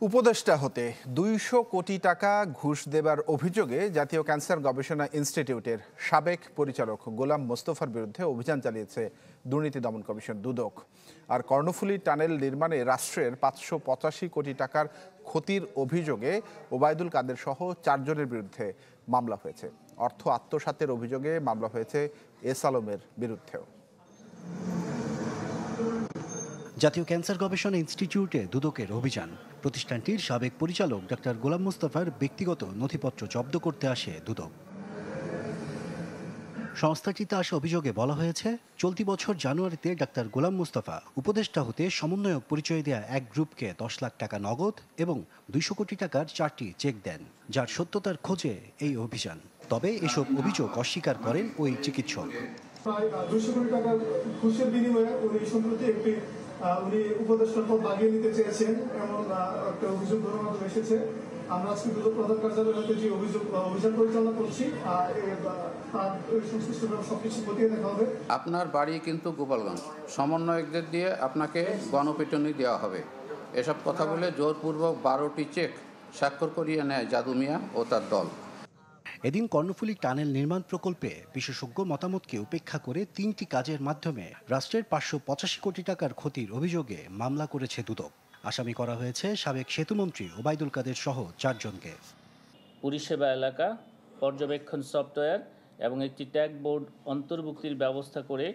উপদেষ্টা হতে ২০০ কোটি টাকা ঘুষ দেবার অভিযোগে জাতীয় ক্যান্সার গবেষণা ইনস্টিটিউটের সাবেক পরিচালক গোলাম মোস্তফার বিরুদ্ধে অভিযান চালিয়েছে দুর্নীতি দমন কমিশন দুদক। আর কর্ণফুলী টানেল নির্মাণে রাষ্ট্রের ৫৮৫ কোটি টাকার ক্ষতির অভিযোগে ওবায়দুল কাদের সহ ৪ জনের বিরুদ্ধে মামলা হয়েছে। অর্থ আত্মসাতের অভিযোগে মামলা হয়েছে এস আলমের বিরুদ্ধেও। জাতীয় ক্যান্সার গবেষণা ইনস্টিটিউটে দুদকের অভিযান। প্রতিষ্ঠানটির সাবেক পরিচালক ডাক্তার গোলাম মোস্তফার ব্যক্তিগত নথিপত্র জব্দ করতে আসে দুদক। সংস্থাটিতে আসা অভিযোগে বলা হয়েছে, চলতি বছর জানুয়ারিতে ডাক্তার গোলাম মোস্তফা উপদেষ্টা হতে সমন্বয়ক পরিচয় দেয়া এক গ্রুপকে ১০ লাখ টাকা নগদ এবং ২০০ কোটি টাকার ৪টি চেক দেন, যার সত্যতার খোঁজে এই অভিযান। তবে এসব অভিযোগ অস্বীকার করেন ওই চিকিৎসক। প্রায় ২০০ কোটি টাকার ঘুষের বিনিময়ে উনি সম্প্রতি উনি উপদেষ্টার পদ বাগিয়ে নিতে চেয়েছেন এমন একটা অভিযোগ গণমাধ্যমে এসেছে। আমরা আজকে দুদক প্রধান কার্যালয়ে যে অভিযান পরিচালনা করছি, তার সংশ্লিষ্টভাবে সবকিছু খতিয়ে দেখা হবে। আপনার বাড়ি কিন্তু গোপালগঞ্জ, সমন্বয়কদের দিয়ে আপনাকে গণপিটুনি দেওয়া হবে। এসব কথা বলে জোরপূর্বক ১২টি চেক স্বাক্ষর করিয়ে নেয় জাদু মিয়া ও তার দল। এদিন কর্ণফুলী টানেল নির্মাণ প্রকল্পে বিশেষজ্ঞ মতামতকে উপেক্ষা করে ৩টি কাজের মাধ্যমে রাষ্ট্রের ৫৮৫ কোটি টাকার ক্ষতির অভিযোগে মামলা করেছে দুদক। আসামি করা হয়েছে সাবেক সেতুমন্ত্রী ওবায়দুল কাদের সহ ৪ জনকে। পরিষেবা এলাকা, পর্যবেক্ষণ সফটওয়্যার এবং একটি ট্যাগ বোর্ড অন্তর্ভুক্তির ব্যবস্থা করে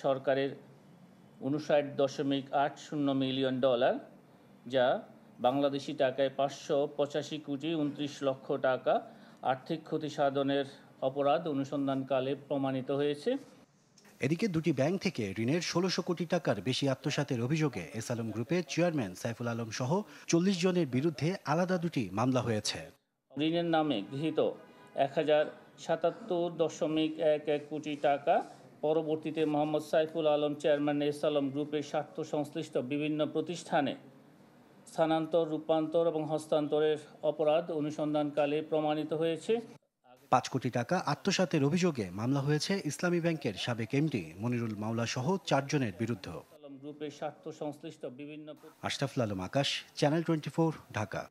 সরকারের ৫৯.৮০ মিলিয়ন ডলার, যা বাংলাদেশি টাকায় ৫৮৫ কোটি ২৯ লক্ষ টাকা আর্থিক ক্ষতি সাধনের অপরাধ অনুসন্ধানকালে প্রমাণিত হয়েছে। এদিকে দুটি ব্যাংক থেকে ঋণের ১৬০০ কোটি টাকার বেশি আত্মসাতের অভিযোগে এস আলম গ্রুপের চেয়ারম্যান সাইফুল আলম সহ ৪০ জনের বিরুদ্ধে আলাদা দুটি মামলা হয়েছে। ঋণের নামে গৃহীত ১,০৭৭.১১ কোটি টাকা পরবর্তীতে মোহাম্মদ সাইফুল আলম চেয়ারম্যান এস আলম গ্রুপের স্বার্থ সংশ্লিষ্ট বিভিন্ন প্রতিষ্ঠানে স্থানান্তর, রূপান্তর এবং হস্তান্তরের অপরাধ অনুসন্ধানকালে প্রমাণিত হয়েছে। ৫ কোটি টাকা আত্মসাতের অভিযোগে মামলা হয়েছে ইসলামী ব্যাংকের সাবেক এমডি মনিরুল মাওলা সহ ৪ জনের বিরুদ্ধে। গ্রুপের স্বার্থ সংশ্লিষ্ট বিভিন্ন আশরাফুল আলম আকাশ, চ্যানেল 24, ঢাকা।